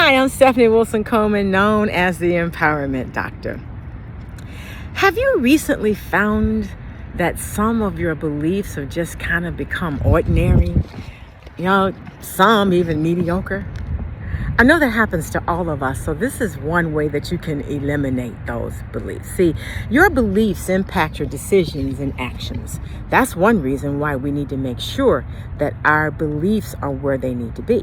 Hi, I'm Stephanie Wilson-Coleman, known as the Empowerment Doctor. Have you recently found that some of your beliefs have just kind of become ordinary? Some even mediocre? I know that happens to all of us, so this is one way that you can eliminate those beliefs. See, your beliefs impact your decisions and actions. That's one reason why we need to make sure that our beliefs are where they need to be.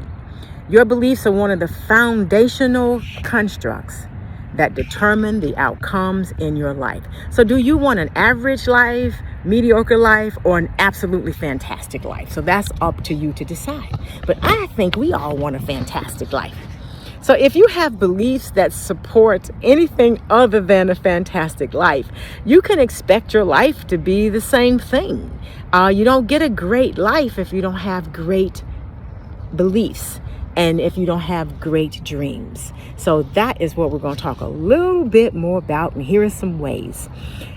Your beliefs are one of the foundational constructs that determine the outcomes in your life. So do you want an average life, mediocre life, or an absolutely fantastic life? So that's up to you to decide. But I think we all want a fantastic life. So if you have beliefs that support anything other than a fantastic life, you can expect your life to be the same thing. You don't get a great life if you don't have great beliefs and if you don't have great dreams. So that is what we're going to talk a little bit more about. And here are some ways.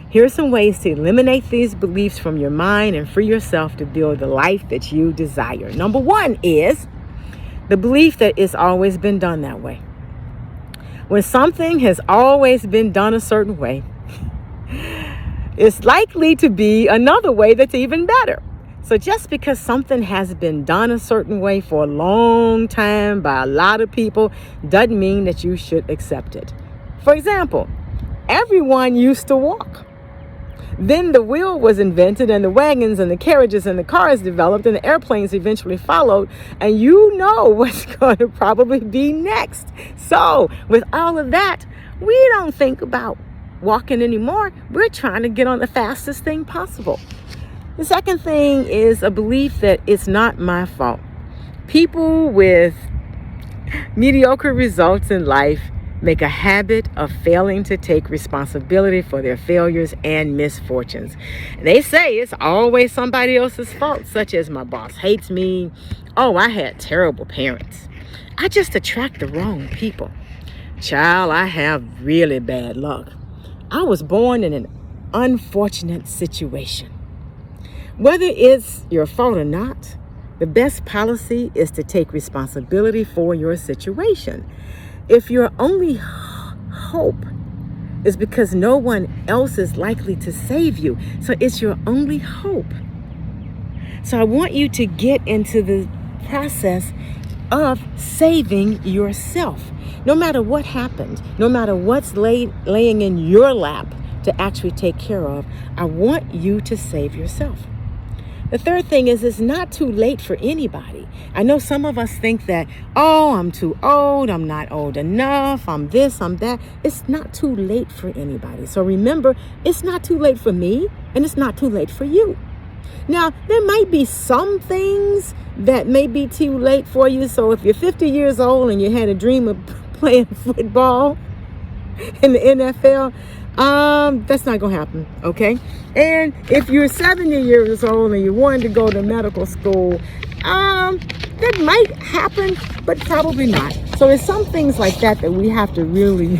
Here are some ways to eliminate these beliefs from your mind and free yourself to build the life that you desire. Number one is the belief that it's always been done that way. When something has always been done a certain way, it's likely to be another way that's even better. So just because something has been done a certain way for a long time by a lot of people doesn't mean that you should accept it. For example, everyone used to walk. Then the wheel was invented and the wagons and the carriages and the cars developed and the airplanes eventually followed. And you know what's going to probably be next. So with all of that, we don't think about walking anymore. We're trying to get on the fastest thing possible. The second thing is a belief that it's not my fault. People with mediocre results in life make a habit of failing to take responsibility for their failures and misfortunes. They say it's always somebody else's fault, such as my boss hates me. Oh, I had terrible parents. I just attract the wrong people. Child, I have really bad luck. I was born in an unfortunate situation. Whether it's your fault or not, the best policy is to take responsibility for your situation. If your only hope is because no one else is likely to save you, so it's your only hope. So I want you to get into the process of saving yourself. No matter what happened, no matter what's laying in your lap to actually take care of, I want you to save yourself. The third thing is it's not too late for anybody. I know some of us think that, oh, I'm too old, I'm not old enough, I'm this, I'm that. It's not too late for anybody. So remember, it's not too late for me and it's not too late for you. Now, there might be some things that may be too late for you. So if you're 50 years old and you had a dream of playing football in the NFL, that's not going to happen, okay? And if you're 70 years old and you wanted to go to medical school, that might happen, but probably not. So there's some things like that that we have to really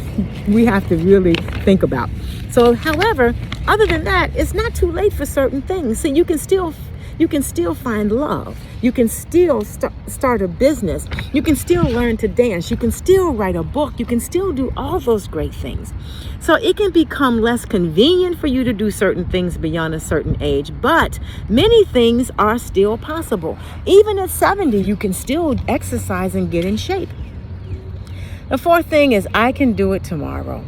think about. So, however, other than that, it's not too late for certain things. So you can still find love. You can still start a business. You can still learn to dance. You can still write a book. You can still do all those great things. So it can become less convenient for you to do certain things beyond a certain age, but many things are still possible. Even at 70, you can still exercise and get in shape. The fourth thing is I can do it tomorrow.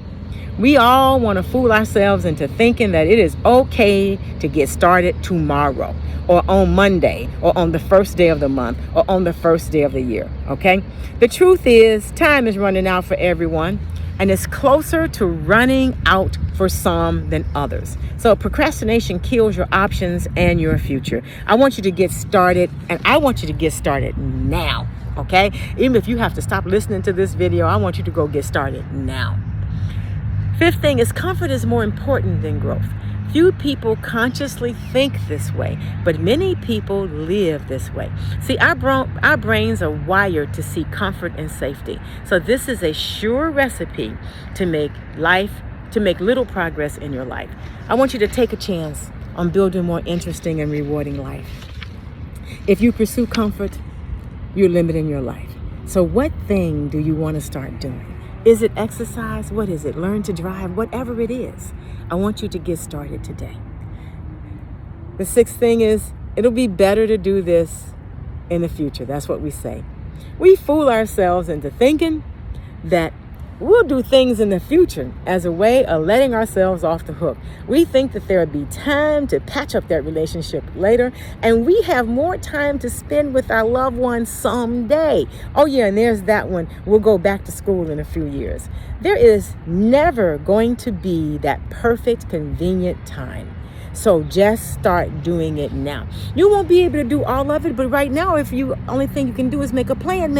We all want to fool ourselves into thinking that it is okay to get started tomorrow or on Monday or on the first day of the month or on the first day of the year, okay? The truth is time is running out for everyone and it's closer to running out for some than others. So procrastination kills your options and your future. I want you to get started and I want you to get started now, okay? Even if you have to stop listening to this video, I want you to go get started now. Fifth thing is comfort is more important than growth. Few people consciously think this way, but many people live this way. See, our brains are wired to seek comfort and safety. So this is a sure recipe to make little progress in your life. I want you to take a chance on building a more interesting and rewarding life. If you pursue comfort, you're limiting your life. So what thing do you want to start doing? Is it exercise? What is it? Learn to drive? Whatever it is, I want you to get started today. The sixth thing is, it'll be better to do this in the future. That's what we say. We fool ourselves into thinking that we'll do things in the future as a way of letting ourselves off the hook. We think that there will be time to patch up that relationship later, and we have more time to spend with our loved ones someday. Oh yeah, and there's that one. We'll go back to school in a few years. There is never going to be that perfect, convenient time. So just start doing it now. You won't be able to do all of it, but right now, if you only thing you can do is make a plan, and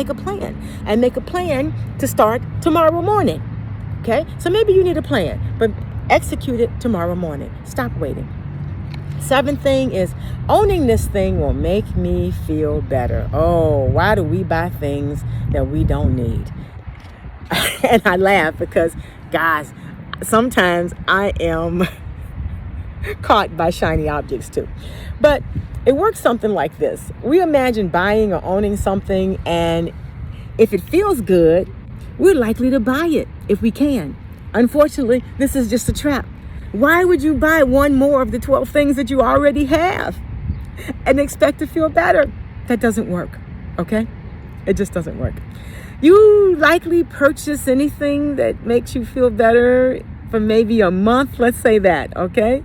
make a plan to start tomorrow morning. Okay? So maybe you need a plan, but execute it tomorrow morning. Stop waiting. Seventh thing is, owning this thing will make me feel better. Oh, why do we buy things that we don't need? And I laugh because, guys, sometimes I am caught by shiny objects too. But it works something like this. We imagine buying or owning something, and if it feels good, we're likely to buy it if we can. Unfortunately, this is just a trap. Why would you buy one more of the 12 things that you already have and expect to feel better? That doesn't work, okay? It just doesn't work. You likely purchase anything that makes you feel better for maybe a month, let's say that, okay?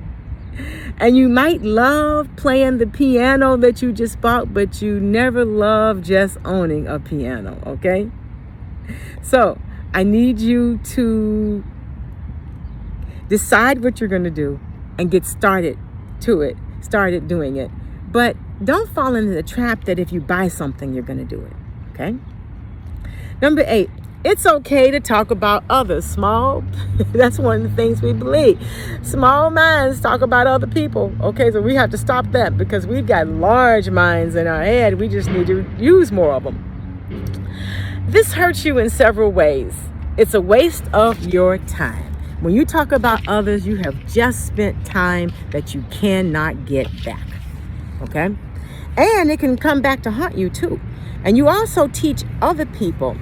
And you might love playing the piano that you just bought, but you never love just owning a piano, okay? So I need you to decide what you're going to do and get started doing it. But don't fall into the trap that if you buy something, you're going to do it, okay? Number 8. It's okay to talk about others. That's one of the things we believe. Small minds talk about other people. Okay, so we have to stop that because we've got large minds in our head. We just need to use more of them. This hurts you in several ways. It's a waste of your time. When you talk about others, you have just spent time that you cannot get back. Okay? And it can come back to haunt you too. And you also teach other people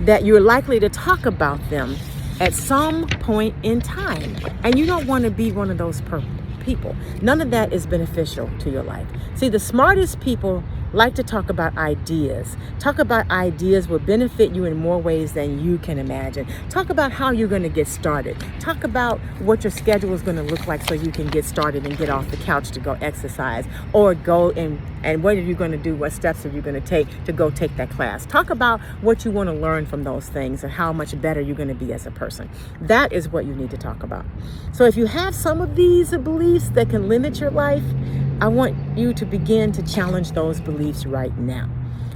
that you're likely to talk about them at some point in time. And you don't want to be one of those people. None of that is beneficial to your life. See, the smartest people like to talk about ideas. Talk about ideas will benefit you in more ways than you can imagine. Talk about how you're going to get started. Talk about what your schedule is going to look like so you can get started and get off the couch to go exercise, or go and what are you going to do? What steps are you going to take to go take that class? Talk about what you want to learn from those things and how much better you're going to be as a person. That is what you need to talk about. So if you have some of these beliefs that can limit your life, I want you to begin to challenge those beliefs right now.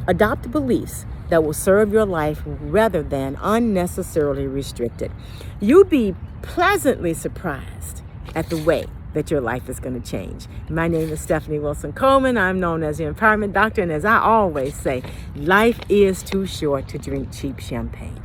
Adopt beliefs that will serve your life rather than unnecessarily restrict it. You'd be pleasantly surprised at the way that your life is going to change. My name is Stephanie Wilson-Coleman. I'm known as the Empowerment Doctor, and as I always say, life is too short to drink cheap champagne.